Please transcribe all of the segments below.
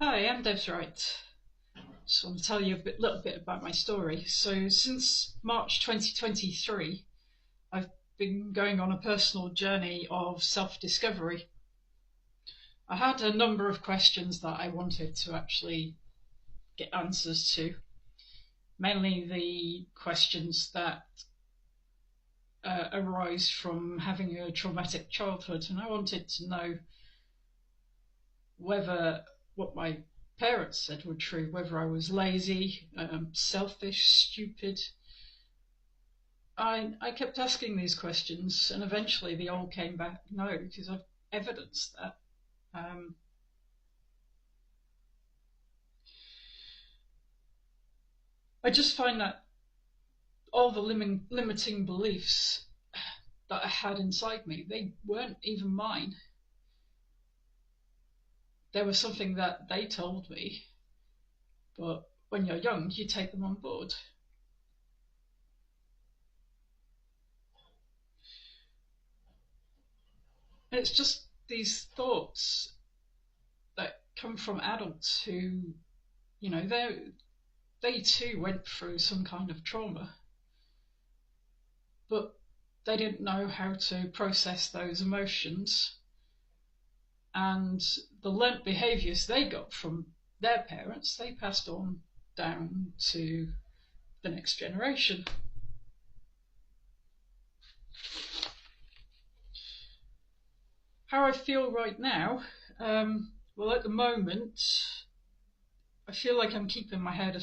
Hi, I'm Dev's right. Just want to tell you little bit about my story. So, since March 2023, I've been going on a personal journey of self discovery. I had a number of questions that I wanted to actually get answers to, mainly the questions that arise from having a traumatic childhood, and I wanted to know whether what my parents said were true, whether I was lazy, selfish, stupid. I kept asking these questions, and eventually they all came back no, because I've evidenced that. Um, I just find that all the limiting beliefs that I had inside me, they weren't even mine. They were something that they told me, but when you're young, you take them on board. And it's just these thoughts that come from adults who, they too went through some kind of trauma, but they didn't know how to process those emotions, and the learnt behaviours they got from their parents they passed on down to the next generation. How I feel right now, well, at the moment, I feel like I'm keeping my head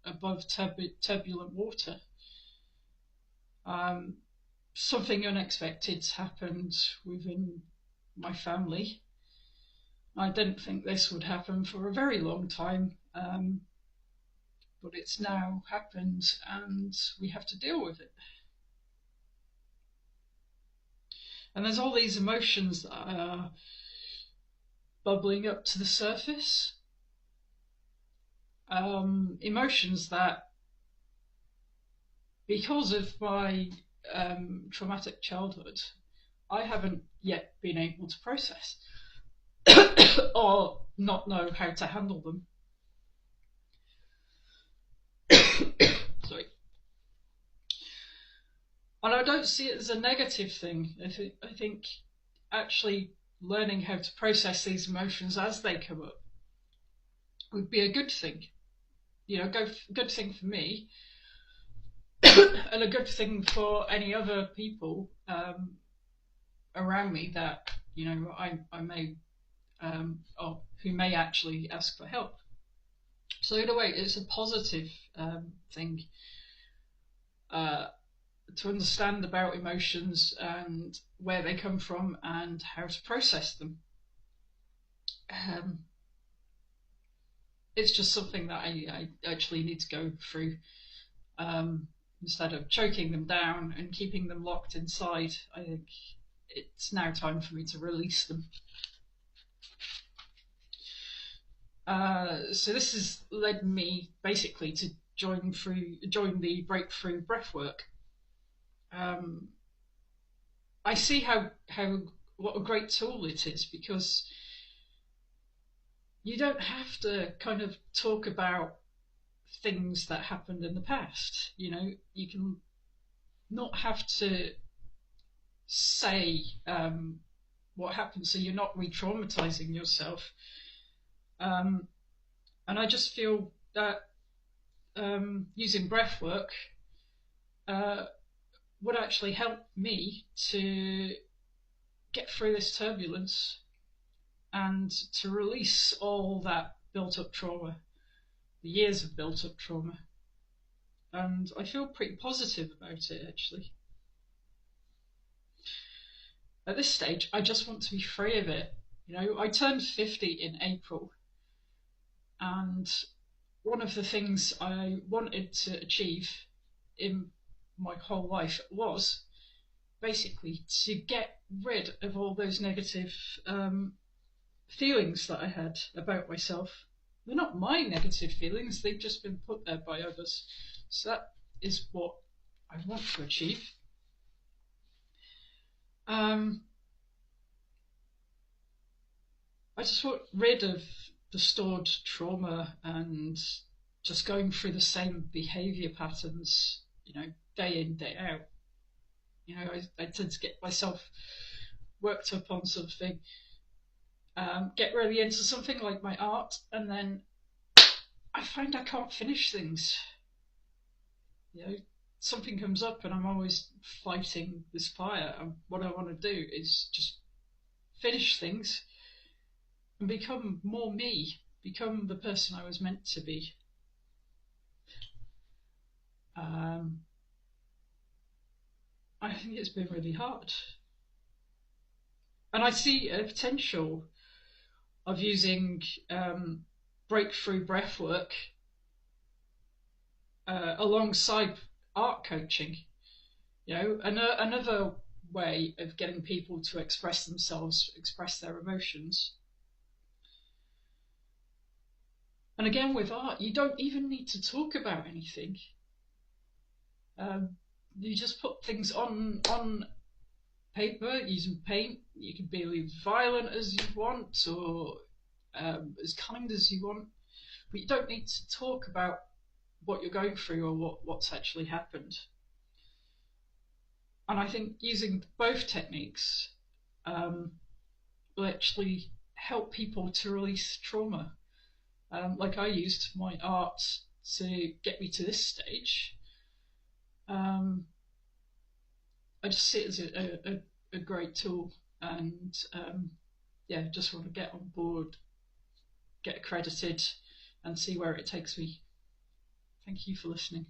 above turbulent water. Um, Something unexpected happened within my family. I didn't think this would happen for a very long time, but it's now happened and we have to deal with it. And there's all these emotions that are bubbling up to the surface. Emotions that, because of my traumatic childhood, I haven't yet been able to process or not know how to handle them. Sorry. And I don't see it as a negative thing. I think actually learning how to process these emotions as they come up would be a good thing. Good thing for me, and a good thing for any other people around me that I may or who may actually ask for help. So in a way, it's a positive thing uh, to understand about emotions and where they come from and how to process them. Um, it's just something that I actually need to go through. Instead of choking them down and keeping them locked inside, I think it's now time for me to release them. So this has led me basically to join the breakthrough breathwork. Um, I see how what a great tool it is, because you don't have to kind of talk about things that happened in the past. You can not have to say what happened, so you're not re-traumatizing yourself. Um, and I just feel that using breath work uh, would actually help me to get through this turbulence and to release all that built up trauma, the years of built up trauma. And I feel pretty positive about it, actually. At this stage, I just want to be free of it. I turned 50 in April, and one of the things I wanted to achieve in my whole life was basically to get rid of all those negative feelings that I had about myself. They're not my negative feelings, they've just been put there by others. So that is what I want to achieve. I just want rid of the stored trauma and just going through the same behaviour patterns, day in, day out. I tend to get myself worked up on something, get really into something like my art, and then I find I can't finish things. Something comes up and I'm always fighting this fire. And what I want to do is just finish things and become more me, become the person I was meant to be. I think it's been really hard. And I see a potential of using breakthrough breathwork alongside art coaching. Another way of getting people to express themselves, express their emotions. And again, with art, you don't even need to talk about anything. You just put things on paper using paint. You can be as violent as you want or as kind as you want, but you don't need to talk about what you're going through or what's actually happened. And I think using both techniques will actually help people to release trauma. Like I used my art to get me to this stage. I just see it as a great tool, and just want to get on board, get accredited, and see where it takes me. Thank you for listening.